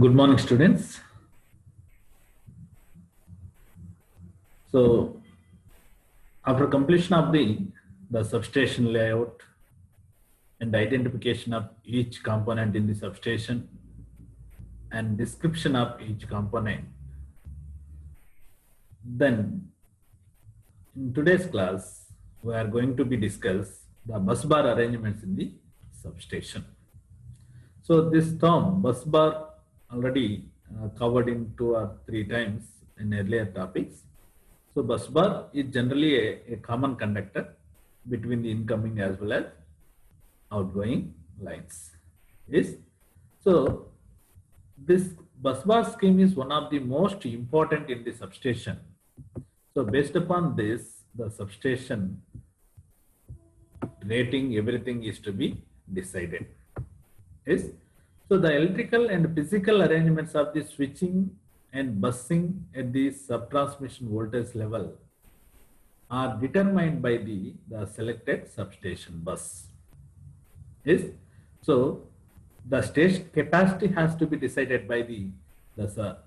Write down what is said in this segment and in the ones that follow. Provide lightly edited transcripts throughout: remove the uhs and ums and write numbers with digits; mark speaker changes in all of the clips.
Speaker 1: Good morning, students. So, after completion of the substation layout and identification of each component in the substation and description of each component, then in today's class, we are going to be discuss the bus bar arrangements in the substation. So this term bus bar already covered in 2 or 3 times in earlier topics. So bus bar is generally a common conductor between the incoming as well as outgoing lines. Yes. So this bus bar scheme is one of the most important in the substation. So based upon this, the substation rating, everything is to be decided. Yes. So the electrical and physical arrangements of the switching and busing at the subtransmission voltage level are determined by the selected substation bus. Yes. So the station capacity has to be decided by the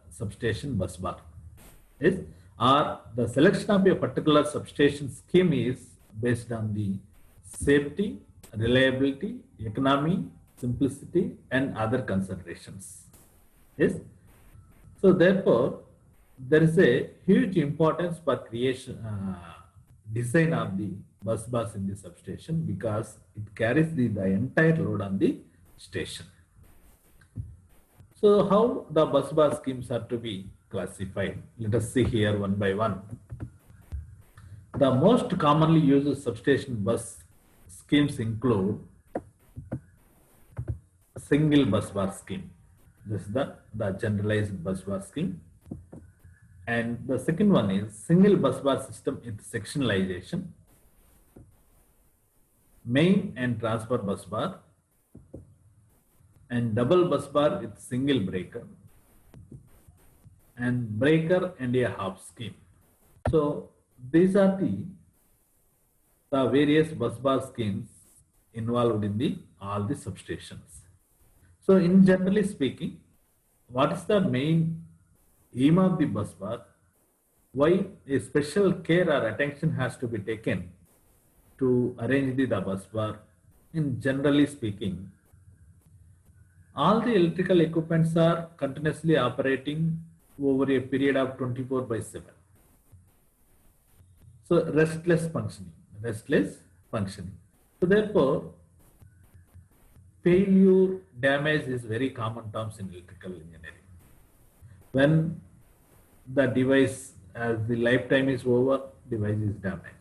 Speaker 1: substation bus bar. Yes. Or the selection of a particular substation scheme is based on the safety, reliability, economy, simplicity, and other considerations. Yes. So therefore, there is a huge importance for creation, design of the bus bars in the substation because it carries the entire load on the station. So how the bus bar schemes are to be classified? Let us see here one by one. The most commonly used substation bus schemes include single bus bar scheme. This is the generalized bus bar scheme. And the second one is single bus bar system with sectionalization, main and transfer bus bar, and double bus bar with single breaker, and breaker and a half scheme. So these are the various bus bar schemes involved in all the substations. So in generally speaking, what is the main aim of the bus bar? Why a special care or attention has to be taken to arrange the bus bar? In generally speaking, all the electrical equipments are continuously operating over a period of 24/7. So restless functioning. So therefore, failure, damage is very common terms in electrical engineering. When the device, as the lifetime is over, device is damaged.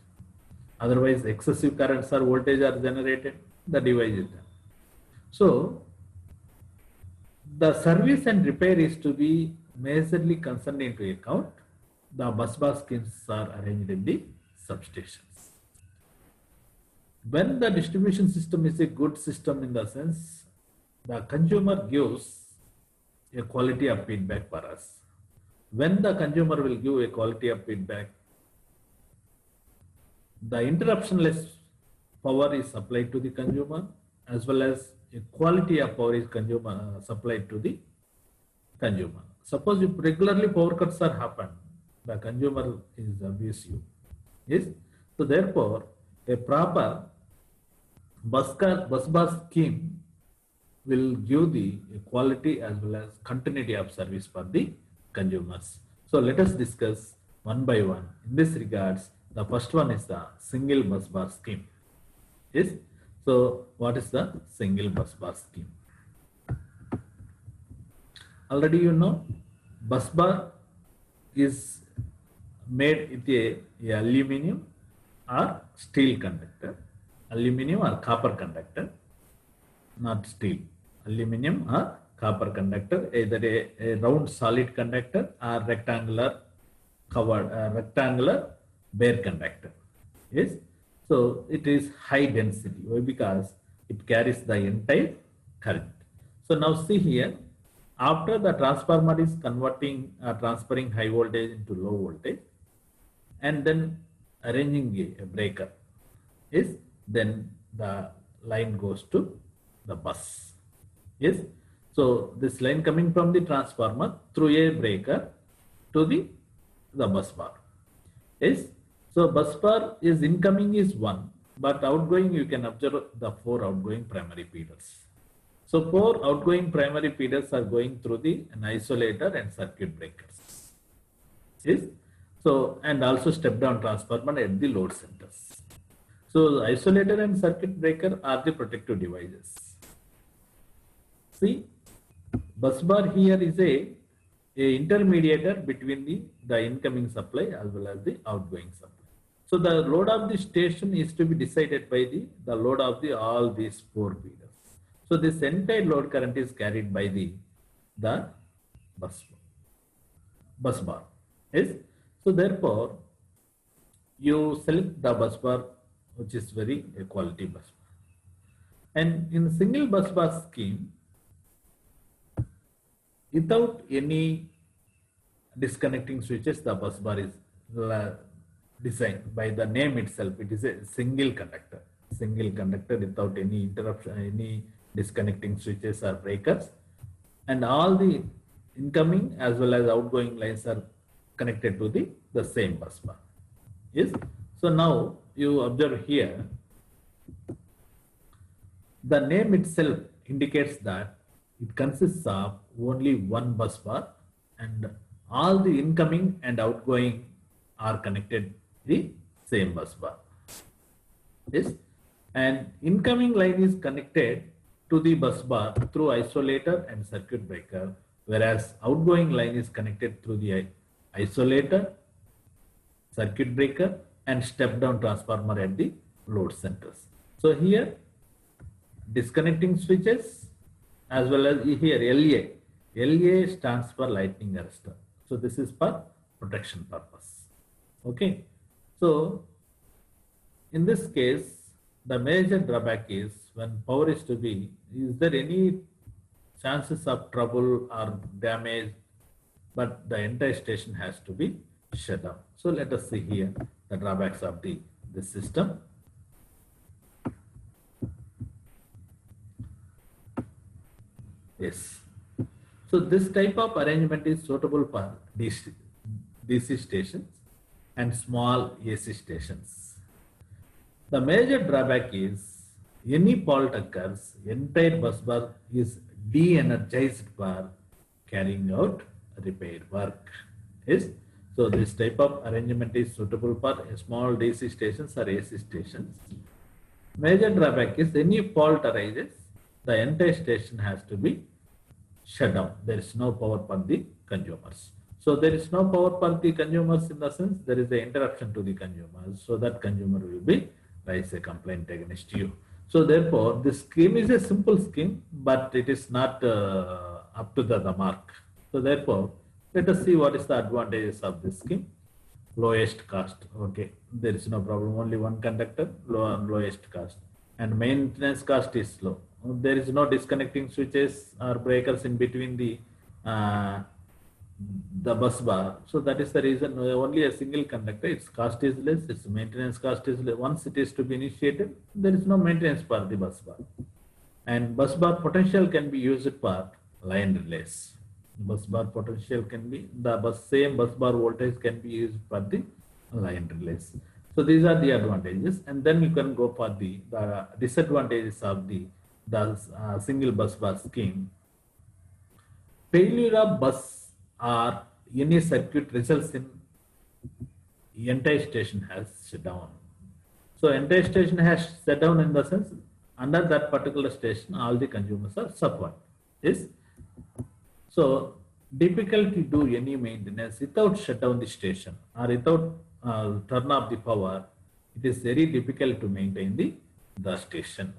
Speaker 1: Otherwise, excessive currents or voltage are generated, the device is damaged. So the service and repair is to be majorly concerned into account. The bus bar schemes are arranged in the substations. When the distribution system is a good system in the sense, the consumer gives a quality of feedback for us. When the consumer will give a quality of feedback, the interruptionless power is supplied to the consumer as well as a quality of power is supplied to the consumer. Suppose if regularly power cuts are happen, the consumer is abusive. Yes. So therefore, a proper bus bar scheme will give the quality as well as continuity of service for the consumers. So let us discuss one by one. In this regards, the first one is the single bus bar scheme. Yes. So what is the single bus bar scheme? Already you know, bus bar is made with a aluminum or steel conductor, aluminum or copper conductor, not steel, aluminum or copper conductor, either a round solid conductor or rectangular covered rectangular bare conductor. Yes. So it is high density. Why? Because it carries the entire current. So now see here, after the transformer is transferring high voltage into low voltage and then arranging a breaker, yes, then the line goes to the bus. Yes. So this line coming from the transformer through a breaker to the bus bar. Yes. So bus bar is incoming is 1, but outgoing you can observe the 4 outgoing primary feeders. So 4 outgoing primary feeders are going through an isolator and circuit breakers. Yes. So and also step down transformer at the load centers. So the isolator and circuit breaker are the protective devices. See, bus bar here is a intermediator between the incoming supply as well as the outgoing supply. So the load of the station is to be decided by the load of all these 4 feeders. So this entire load current is carried by the bus bar. Yes. So therefore, you select the bus bar which is very a quality bus bar. And in single bus bar scheme, without any disconnecting switches, the bus bar is designed by the name itself. It is a single conductor without any interruption, any disconnecting switches or breakers, and all the incoming as well as outgoing lines are connected to the same bus bar. Yes. So now you observe here, the name itself indicates that it consists of only one bus bar and all the incoming and outgoing are connected the same bus bar. Yes. And incoming line is connected to the bus bar through isolator and circuit breaker, whereas outgoing line is connected through the isolator, circuit breaker and step down transformer at the load centers. So here disconnecting switches as well as here LA. LA stands for lightning arrestor. So this is for protection purpose. Okay. So in this case, the major drawback is when power is to be, is there any chances of trouble or damage, but the entire station has to be shut down. So let us see here the drawbacks of this system. Yes. So this type of arrangement is suitable for DC stations and small AC stations. The major drawback is any fault occurs, entire bus bar is de-energized for carrying out repair work. Yes. So this type of arrangement is suitable for small DC stations or AC stations. Major drawback is any fault arises, the entire station has to be shut down. There is no power for the consumers. So there is no power for the consumers in the sense there is an interruption to the consumers. So that consumer will be raise a complaint against you. So therefore, this scheme is a simple scheme, but it is not up to the mark. So therefore, let us see what is the advantages of this scheme. Lowest cost. Okay, there is no problem. Only one conductor, lowest cost, and maintenance cost is low. There is no disconnecting switches or breakers in between the bus bar. So that is the reason only a single conductor. Its cost is less. Its maintenance cost is less. Once it is to be initiated, there is no maintenance for the bus bar. And bus bar potential can be used for line relays. Bus bar potential can be same bus bar voltage can be used for the line relays. So these are the advantages, and then you can go for the disadvantages of the single bus bar scheme. Failure of bus or any circuit results in entire station has shut down. So entire station has shut down in the sense under that particular station all the consumers are suffered. Yes. So difficulty to do any maintenance without shut down the station or without turn off the power. It is very difficult to maintain the station.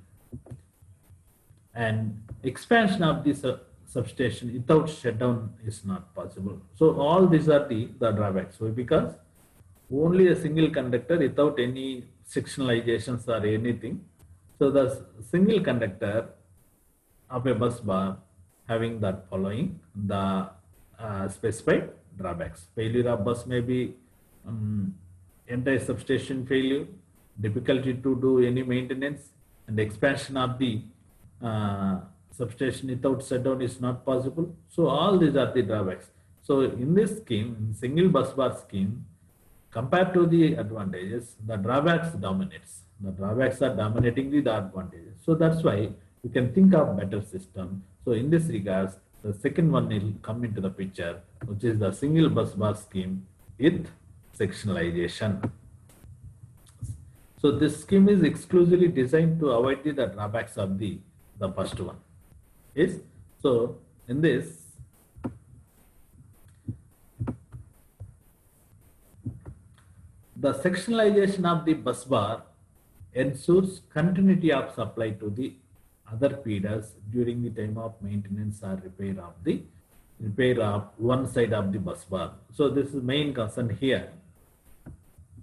Speaker 1: And expansion of this substation without shutdown is not possible. So all these are the drawbacks. So because only a single conductor without any sectionalizations or anything. So the single conductor of a bus bar having that following the specified drawbacks. Failure of bus may be entire substation failure, difficulty to do any maintenance, and expansion of the substation without shutdown is not possible. So all these are the drawbacks. So in this scheme, in single bus bar scheme, compared to the advantages, the drawbacks dominates. The drawbacks are dominating the advantages. So that's why you can think of better system. So in this regards, the second one will come into the picture, which is the single bus bar scheme with sectionalization. So this scheme is exclusively designed to avoid the drawbacks of the first one. Yes. So in this, the sectionalization of the bus bar ensures continuity of supply to the other feeders during the time of maintenance or repair of one side of the bus bar. So this is main concern here.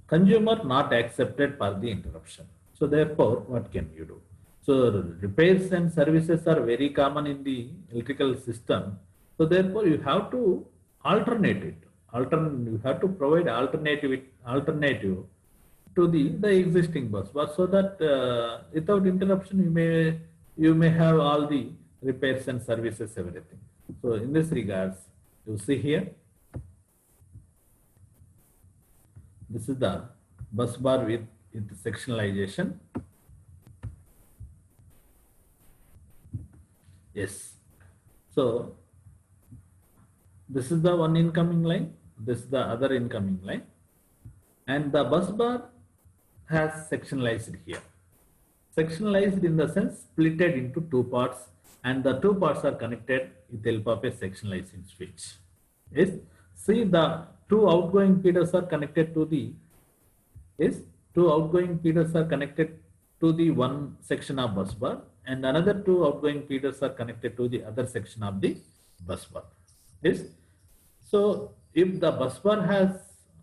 Speaker 1: Consumer not accepted for the interruption. So therefore, what can you do? So repairs and services are very common in the electrical system. So therefore, you have to alternate it. You have to provide alternative to the existing bus bar, so that without interruption you may have all the repairs and services, everything. So in this regards, you see here, this is the bus bar with sectionalization. Yes. So this is the one incoming line, this is the other incoming line, and the bus bar has sectionalized here. Sectionalized in the sense splitted into two parts, and the two parts are connected with the help of a sectionalizing switch. Yes. See, the two outgoing feeders are connected to the one section of bus bar, and another two outgoing feeders are connected to the other section of the bus bar. Yes. So if the bus bar has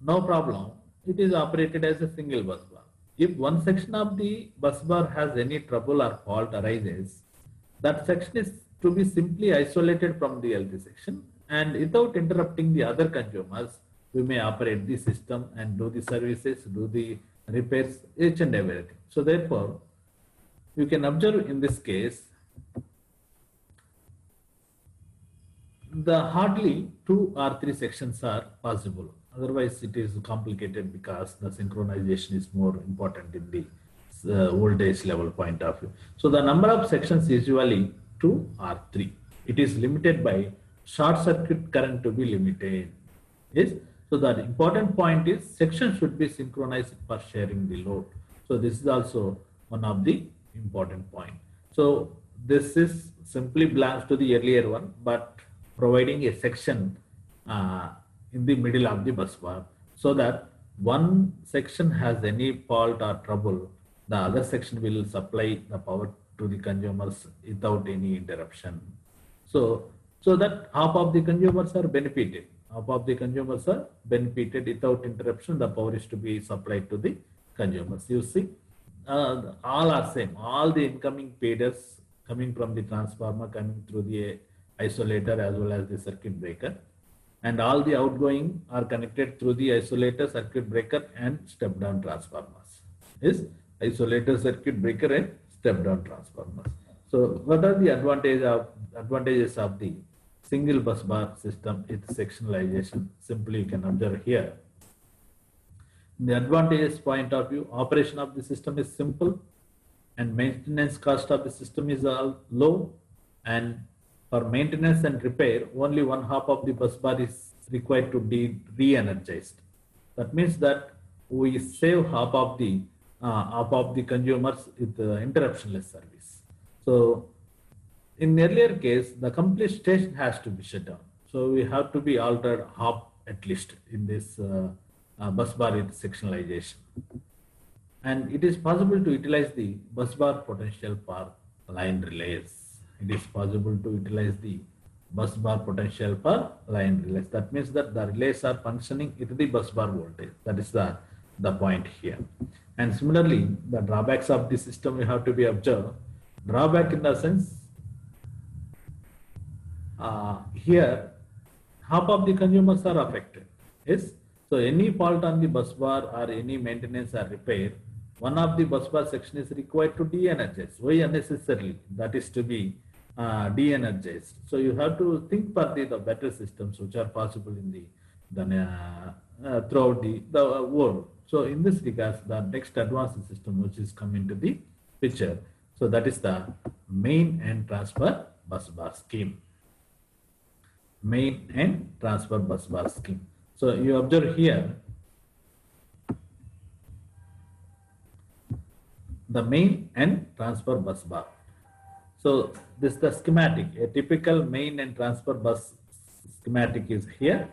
Speaker 1: no problem, it is operated as a single bus bar. If one section of the bus bar has any trouble or fault arises, that section is to be simply isolated from the LT section, and without interrupting the other consumers, we may operate the system and do the services, do the repairs, each and everything. So therefore, you can observe in this case, the hardly 2 or 3 sections are possible. Otherwise, it is complicated because the synchronization is more important in the voltage level point of view. So the number of sections is usually 2 or 3. It is limited by short circuit current to be limited. Yes. So the important point is section should be synchronized for sharing the load. So this is also one of the important point. So this is simply belongs to the earlier one, but providing a section in the middle of the bus bar, so that one section has any fault or trouble, the other section will supply the power to the consumers without any interruption. So that half of the consumers are benefited. Half of the consumers are benefited without interruption. The power is to be supplied to the consumers. You see, all are same. All the incoming feeders coming from the transformer, coming through the isolator as well as the circuit breaker, and all the outgoing are connected through the isolator, circuit breaker, and step down transformers. Yes, isolator, circuit breaker, and step down transformers. So what are the advantages of the single bus bar system with sectionalization? Simply you can observe here. In the advantages point of view, operation of the system is simple, and maintenance cost of the system is low, and for maintenance and repair, only one half of the bus bar is required to be re-energized. That means that we save half of the consumers with interruptionless service. So in earlier case, the complete station has to be shut down. So we have to be altered half at least in this bus bar with sectionalization. And it is possible to utilize the bus bar potential for line relays. It is possible to utilize the bus bar potential for line relays. That means that the relays are functioning with the bus bar voltage. That is the point here. And similarly, the drawbacks of the system we have to be observed. Drawback in the sense, here half of the consumers are affected. Yes. So any fault on the bus bar or any maintenance or repair, one of the bus bar section is required to de-energize. Why unnecessarily? That is to be de-energized. So you have to think for the better systems which are possible in throughout the world. So in this regards, the next advanced system which is coming to the picture. So that is the main and transfer bus bar scheme. Main and transfer bus bar scheme. So you observe here the main and transfer bus bar. So this is the schematic. A typical main and transfer bus schematic is here.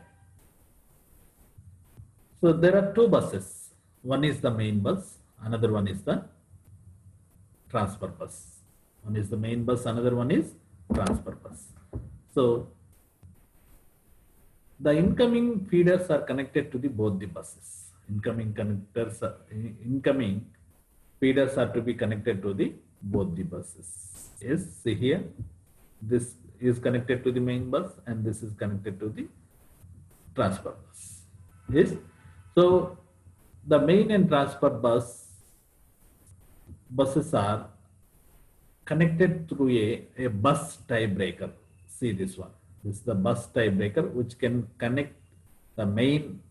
Speaker 1: So there are two buses. One is the main bus, another one is the transfer bus. One is the main bus, another one is transfer bus. So the incoming feeders are connected to both the buses. Incoming feeders are to be connected to both the buses. Yes, see here, this is connected to the main bus and this is connected to the transfer bus. Yes, so the main and transfer buses are connected through a bus tie breaker. See this one. This is the bus tie breaker which can connect the main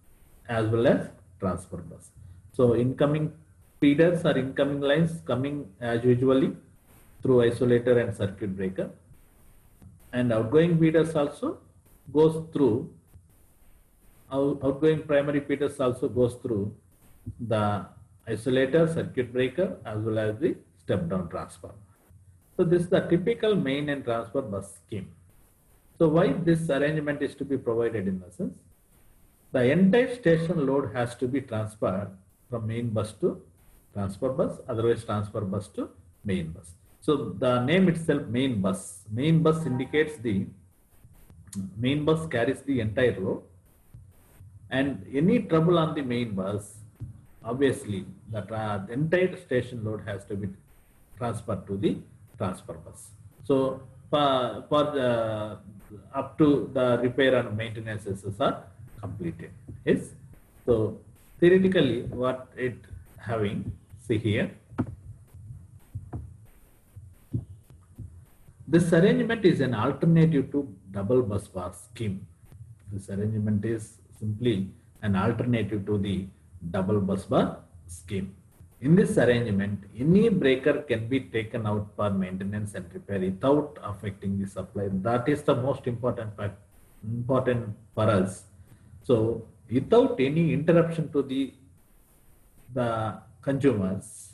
Speaker 1: as well as transfer bus. So incoming feeders or incoming lines coming as usually through isolator and circuit breaker, and outgoing feeders also goes through, outgoing primary feeders also goes through the isolator, circuit breaker as well as the step down transformer. So this is the typical main and transfer bus scheme. So why this arrangement is to be provided in the sense, the entire station load has to be transferred from main bus to transfer bus, otherwise transfer bus to main bus. So the name itself, main bus. Main bus indicates the main bus carries the entire load, and any trouble on the main bus, obviously the entire station load has to be transferred to the transfer bus. So for up to the repair and maintenance are completed. Yes. So theoretically, what it having, see here. This arrangement is an alternative to double bus bar scheme. This arrangement is simply an alternative to the double bus bar scheme. In this arrangement, any breaker can be taken out for maintenance and repair without affecting the supply. That is the most important for us. So without any interruption to the consumers,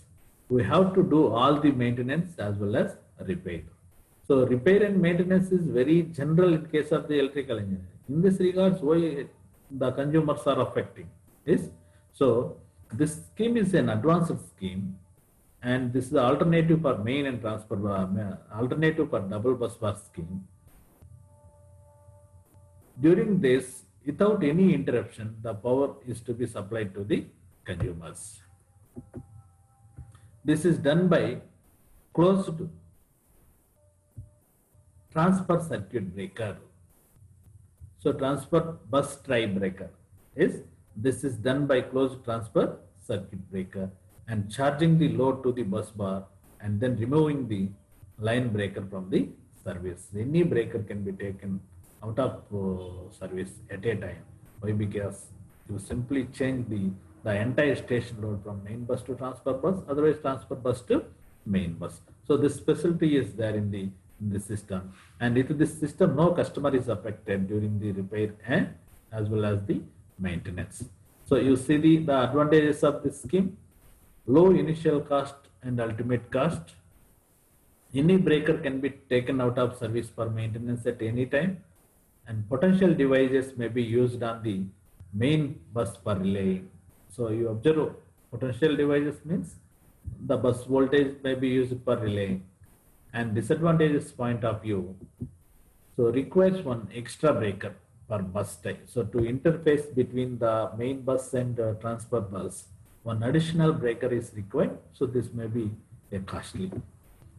Speaker 1: we have to do all the maintenance as well as repair. So repair and maintenance is very general in case of the electrical engineering. In this regards, why the consumers are affecting is, so this scheme is an advanced scheme, and this is the alternative for main and transfer, alternative for double bus bar scheme. During this, without any interruption, the power is to be supplied to the consumers. This is done by closed transfer circuit breaker. So transfer bus tie breaker is, this is done by closed transfer circuit breaker and charging the load to the bus bar and then removing the line breaker from the service. Any breaker can be taken out of service at a time. Why? Because you simply change the entire station load from main bus to transfer bus, otherwise transfer bus to main bus. So this facility is there in the system, and with this system no customer is affected during the repair and as well as the maintenance. So you see the advantages of this scheme: low initial cost and ultimate cost. Any breaker can be taken out of service for maintenance at any time, and potential devices may be used on the main bus for relaying. So you observe, potential devices means the bus voltage may be used for relaying. And disadvantages point of view, so requires one extra breaker per bus tie. So to interface between the main bus and transfer bus, one additional breaker is required. So this may be costly,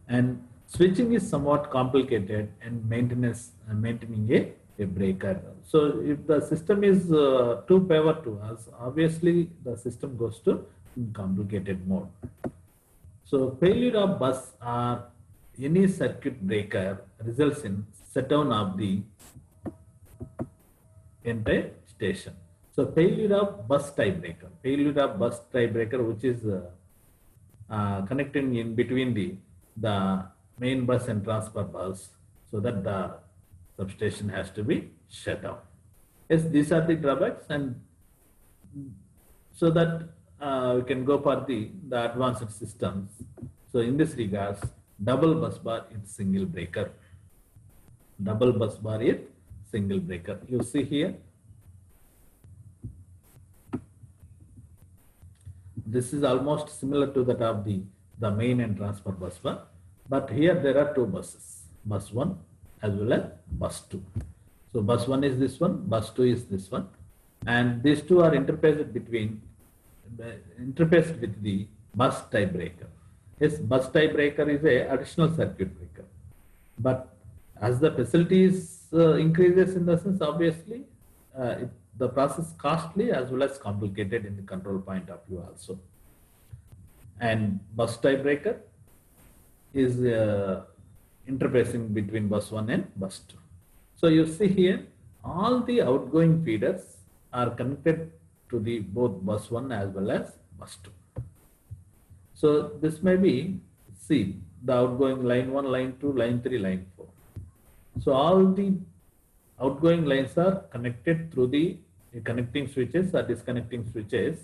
Speaker 1: and switching is somewhat complicated, and maintaining a breaker. So if the system is too favor to us, obviously the system goes to complicated mode. So failure of bus are any circuit breaker results in shutdown of the entire station. So failure of bus tiebreaker, which is connecting in between the main bus and transfer bus, so that the substation has to be shut down. Yes, these are the drawbacks, and so that we can go for the advanced systems. So in this regards, double bus bar is single breaker. Double bus bar is single breaker. You see here, this is almost similar to that of the main and transfer bus bar, but here there are two buses, bus 1 as well as bus 2. So bus 1 is this one, bus 2 is this one, and these two are interfaced with the bus tiebreaker. Yes, bus tiebreaker is a additional circuit breaker, but as the facilities increases, in the sense, obviously the process costly as well as complicated in the control point of view also. And bus tiebreaker is interfacing between bus 1 and bus 2. So you see here, all the outgoing feeders are connected to the both bus 1 as well as bus 2. So this may be, see, the outgoing line 1, line 2, line 3, line 4. So all the outgoing lines are connected through the connecting switches or disconnecting switches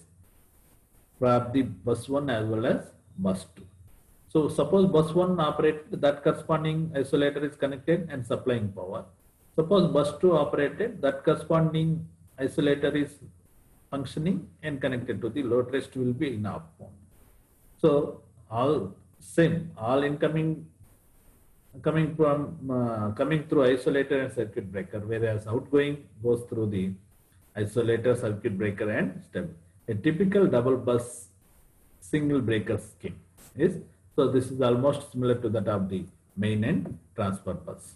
Speaker 1: for the bus 1 as well as bus 2. So suppose bus 1 operated, that corresponding isolator is connected and supplying power. Suppose bus 2 operated, that corresponding isolator is functioning and connected to the load, rest will be in off mode. So all same, all incoming coming through isolator and circuit breaker, whereas outgoing goes through the isolator, circuit breaker and step. A typical double bus single breaker scheme is, so this is almost similar to that of the main and transfer bus.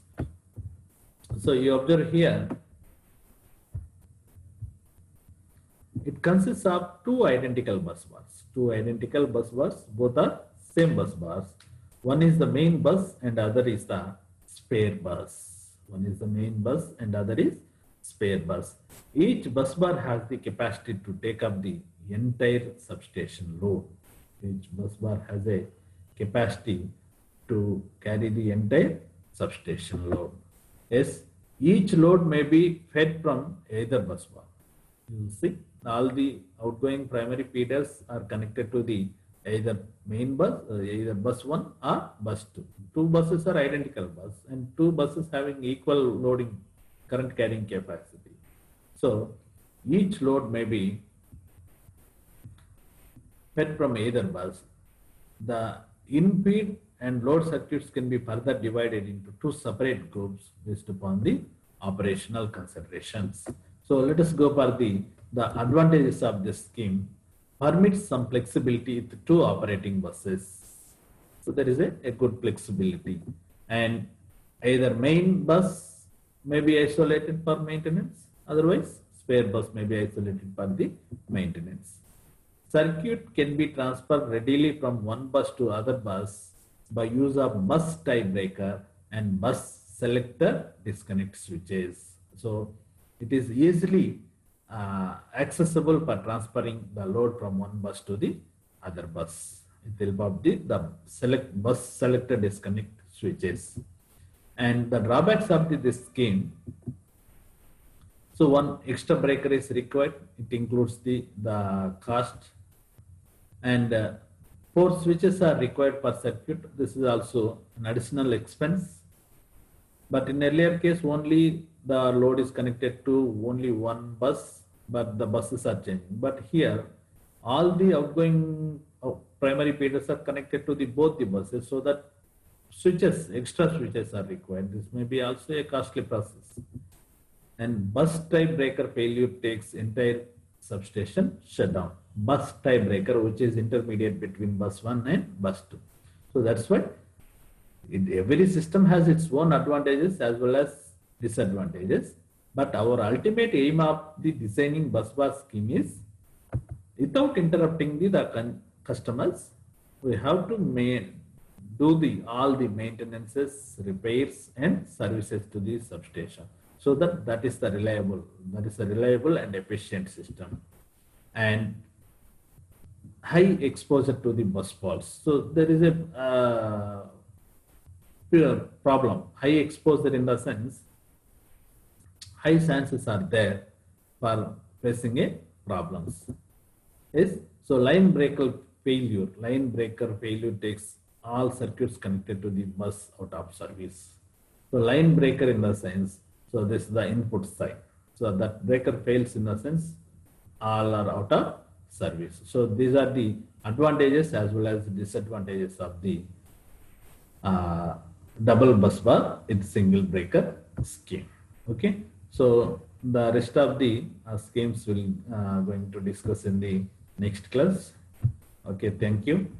Speaker 1: So you observe here, it consists of two identical bus bars. Both are same bus bars. One is the main bus and other is the spare bus. Each bus bar has the capacity to take up the entire substation load. Each bus bar has a capacity to carry the entire substation load. Yes, each load may be fed from either bus bar. You see, all the outgoing primary feeders are connected to the either main bus, either bus 1 or bus 2. Two buses are identical bus and two buses having equal loading current carrying capacity. So each load may be fed from either bus. The in-feed and load circuits can be further divided into two separate groups based upon the operational considerations. So let us go for the advantages of this scheme. Permits some flexibility with two operating buses. So there is a good flexibility, and either main bus may be isolated for maintenance, otherwise spare bus may be isolated for the maintenance. Circuit can be transferred readily from one bus to other bus by use of bus tiebreaker and bus selector disconnect switches. So it is easily accessible for transferring the load from one bus to the other bus with the help of the bus selector disconnect switches. And the drawbacks of this scheme, so one extra breaker is required. It includes the cost, and 4 switches are required per circuit. This is also an additional expense. But in earlier case, only the load is connected to only one bus, but the buses are changing. But here, all the outgoing primary feeders are connected to both the buses, so that extra switches are required. This may be also a costly process. And bus tiebreaker failure takes entire substation shutdown. Bus tiebreaker, which is intermediate between bus 1 and bus 2. So that's why every system has its own advantages as well as disadvantages. But our ultimate aim of the designing bus bar scheme is, without interrupting the customers, we have to do all the maintenances, repairs, and services to the substation. So that is a reliable and efficient system, and high exposure to the bus faults. So there is a pure problem. High exposure in the sense, high chances are there for facing a problems. Yes. So line breaker failure takes all circuits connected to the bus out of service. So line breaker in the sense, so this is the input side. So that breaker fails in the sense, all are out of service. So these are the advantages as well as disadvantages of the double bus bar in single breaker scheme. Okay. So the rest of the schemes will going to discuss in the next class. Okay. Thank you.